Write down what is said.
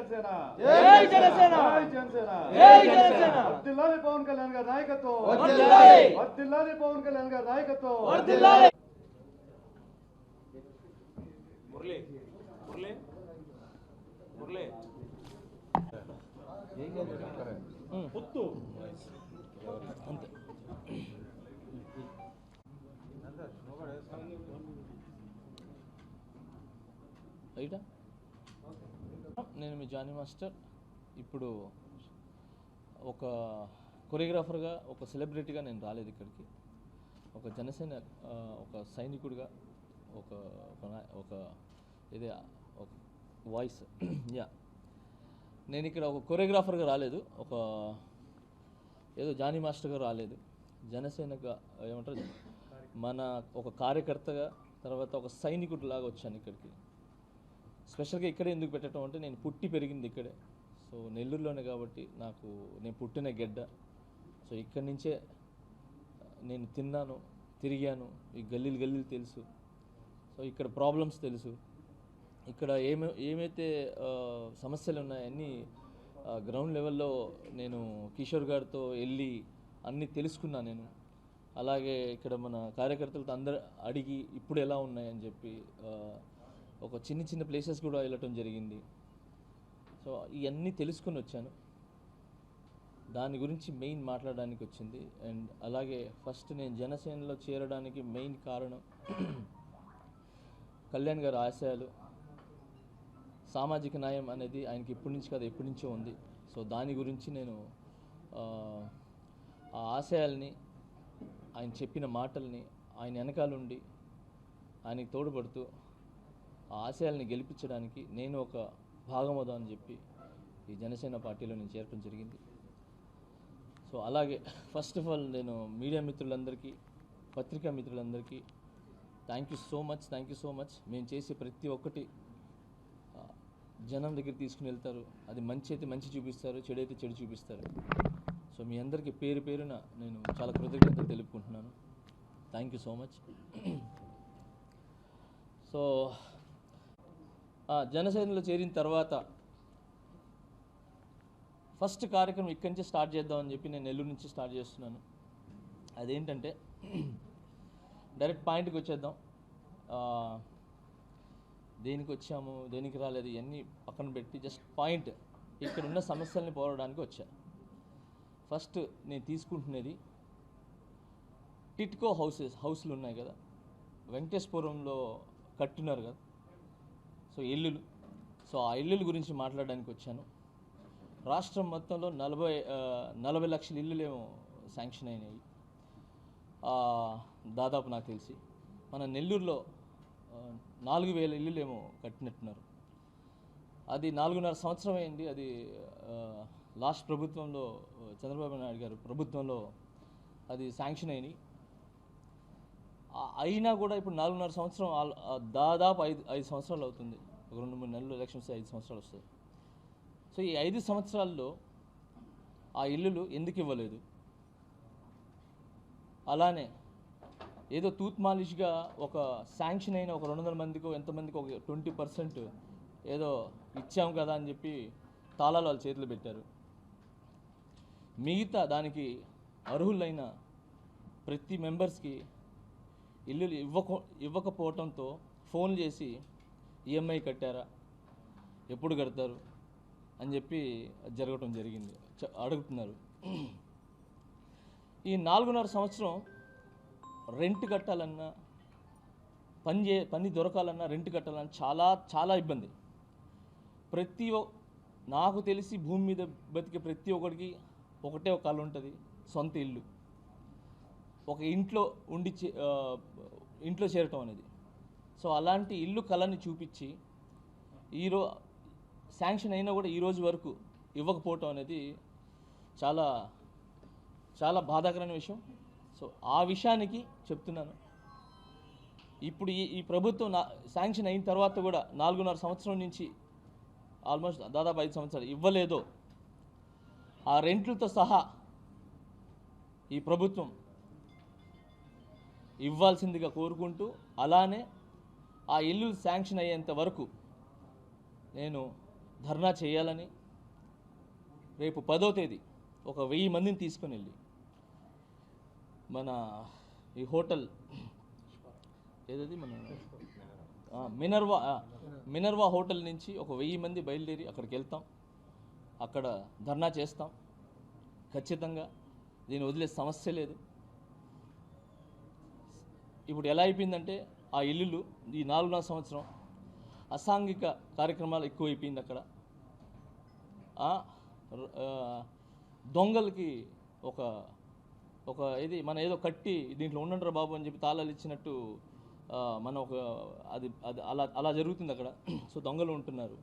జనసేన జై జనసేన జై జనసేన జై జనసేన వర్ధిల్లాలి పవన్ కళ్యాణ్ గారి నాయకత్వం వర్ధిల్లాలి వర్ధిల్లాలి పవన్ కళ్యాణ్ గారి నాయకత్వం వర్ధిల్లాలి మురళి మురళి మురళి పొత్తు అంతే రైటా నేను మీ జానీ మాస్టర్ ఇప్పుడు ఒక కొరియోగ్రాఫర్గా ఒక సెలబ్రిటీగా నేను రాలేదు ఇక్కడికి ఒక జనసేన ఒక సైనికుడిగా ఒక ఒక ఇదే ఒక వాయిస్ యా నేను ఇక్కడ ఒక కొరియోగ్రాఫర్గా రాలేదు ఒక ఏదో జానీ మాస్టర్గా రాలేదు జనసేనగా ఏమంటారు మన ఒక కార్యకర్తగా తర్వాత ఒక సైనికుడిలాగా వచ్చాను ఇక్కడికి స్పెషల్గా ఇక్కడే ఎందుకు పెట్టడం అంటే నేను పుట్టి పెరిగింది ఇక్కడే సో నెల్లూరులోనే కాబట్టి నేను పుట్టిన గెడ్డ సో ఇక్కడి నుంచే నేను తిన్నాను తిరిగాను ఈ గల్లీలు తెలుసు సో ఇక్కడ ప్రాబ్లమ్స్ తెలుసు ఇక్కడ ఏమైతే సమస్యలు ఉన్నాయన్నీ గ్రౌండ్ లెవెల్లో నేను కిషోర్ గారితో వెళ్ళి అన్నీ తెలుసుకున్నా నేను అలాగే ఇక్కడ మన కార్యకర్తలతో అందరు అడిగి ఇప్పుడు ఎలా ఉన్నాయని చెప్పి ఒక చిన్న ప్లేసెస్ కూడా వెళ్ళటం జరిగింది సో ఇవన్నీ తెలుసుకుని వచ్చాను దాని గురించి మెయిన్ మాట్లాడడానికి వచ్చింది అండ్ అలాగే ఫస్ట్ నేను జనసేనలో చేరడానికి మెయిన్ కారణం కళ్యాణ్ గారి ఆశయాలు సామాజిక న్యాయం అనేది ఆయనకి ఇప్పటి నుంచి కాదు ఎప్పటి నుంచో ఉంది సో దాని గురించి నేను ఆ ఆశయాల్ని ఆయన చెప్పిన మాటల్ని ఆయన వెనకాలండి ఆయనకి తోడ్పడుతూ ఆ ఆశయాల్ని గెలిపించడానికి నేను ఒక భాగమవుదా అని చెప్పి ఈ జనసేన పార్టీలో నేను చేరడం జరిగింది సో అలాగే ఫస్ట్ ఆఫ్ ఆల్ నేను మీడియా మిత్రులందరికీ పత్రికా మిత్రులందరికీ థ్యాంక్ యూ సో మచ్ మేము చేసే ప్రతి ఒక్కటి జనం దగ్గర తీసుకుని వెళ్తారు అది మంచి అయితే మంచి చూపిస్తారు చెడు అయితే చెడు చూపిస్తారు సో మీ అందరికీ పేరున నేను చాలా కృతజ్ఞతలు తెలుపుకుంటున్నాను thank you so much so జనసేనలో చేరిన తర్వాత ఫస్ట్ కార్యక్రమం ఇక్కడి నుంచి స్టార్ట్ చేద్దామని చెప్పి నేను నెల్లూరు నుంచి స్టార్ట్ చేస్తున్నాను అదేంటంటే డైరెక్ట్ పాయింట్కి వచ్చేద్దాం దేనికి వచ్చాము దేనికి రాలేదు ఇవన్నీ పక్కన పెట్టి జస్ట్ పాయింట్ ఇక్కడ ఉన్న సమస్యల్ని పోరాడడానికి వచ్చాను ఫస్ట్ నేను తీసుకుంటున్నది టిట్కో హౌస్లు ఉన్నాయి కదా వెంకటేశ్వరంలో కట్టున్నారు కదా సో ఇల్లులు సో ఆ ఇల్లుల గురించి మాట్లాడడానికి వచ్చాను రాష్ట్రం మొత్తంలో 40 లక్షల ఇల్లులేమో శాంక్షన్ అయినాయి దాదాపు నాకు తెలిసి మన నెల్లూరులో 4,000 ఇల్లులేమో కట్టినట్టున్నారు అది 4.5 సంవత్సరం అయింది అది లాస్ట్ ప్రభుత్వంలో చంద్రబాబు నాయుడు గారు ప్రభుత్వంలో అది శాంక్షన్ అయినాయి అయినా కూడా ఇప్పుడు 4.5 సంవత్సరం దాదాపు 5 సంవత్సరాలు అవుతుంది ఒక 2-3 నెలలు ఎలక్షన్స్ 5 సంవత్సరాలు వస్తాయి సో ఈ 5 సంవత్సరాల్లో ఆ ఇల్లులు ఎందుకు ఇవ్వలేదు అలానే ఏదో తూత్ మాలిష్గా ఒక శాంక్షన్ అయిన ఒక 200 మందికో ఎంతమందికి ఒక 20% ఏదో ఇచ్చాము కదా అని చెప్పి తాళాలు వాళ్ళ చేతులు పెట్టారు మిగతా దానికి అర్హులైన ప్రతి మెంబర్స్కి ఇల్లు ఇవ్వకపోవడంతో ఫోన్ చేసి ఈఎంఐ కట్టారా ఎప్పుడు కడతారు అని చెప్పి జరగటం జరిగింది అడుగుతున్నారు ఈ 4.5 సంవత్సరం రెంట్ కట్టాలన్నా పని దొరకాలన్నా రెంట్ కట్టాలన్నా చాలా ఇబ్బంది నాకు తెలిసి భూమి మీద బతికే ప్రతి ఒక్కడికి ఒకటే ఒక కళ ఉంటుంది సొంత ఇల్లు ఒక ఇంట్లో చేరటం అనేది సో అలాంటి ఇల్లు కళని చూపించి శాంక్షన్ అయినా కూడా ఈరోజు వరకు ఇవ్వకపోవటం అనేది చాలా చాలా బాధాకరమైన విషయం సో ఆ విషయానికి చెప్తున్నాను ఇప్పుడు ఈ ప్రభుత్వం శాంక్షన్ అయిన తర్వాత కూడా 4.5 సంవత్సరం నుంచి ఆల్మోస్ట్ దాదాపు 5 సంవత్సరాలు ఇవ్వలేదో ఆ రెంట్లతో సహా ఈ ప్రభుత్వం ఇవ్వాల్సిందిగా కోరుకుంటూ అలానే ఆ ఇల్లు శాంక్షన్ అయ్యేంత వరకు నేను ధర్నా చేయాలని రేపు 10వ తేదీ ఒక 1000 మందిని తీసుకొని వెళ్ళి మన ఈ హోటల్ ఏదది మన మినర్వా హోటల్ నుంచి ఒక 1000 మంది బయలుదేరి అక్కడికి వెళ్తాం. అక్కడ ధర్నా చేస్తాం. ఖచ్చితంగా దీన్ని వదిలే సమస్య లేదు. ఇప్పుడు ఎలా అయిపోయిందంటే ఆ ఇల్లులు ఈ 4వ సంవత్సరం అసాంఘిక కార్యక్రమాలు ఎక్కువైపోయింది. అక్కడ దొంగలకి ఒక ఇది మన ఏదో కట్టి దీంట్లో ఉండండిరా బాబు అని చెప్పి తాళాలు ఇచ్చినట్టు మన ఒక అది అది అలా అలా జరుగుతుంది అక్కడ. సో దొంగలు ఉంటున్నారు.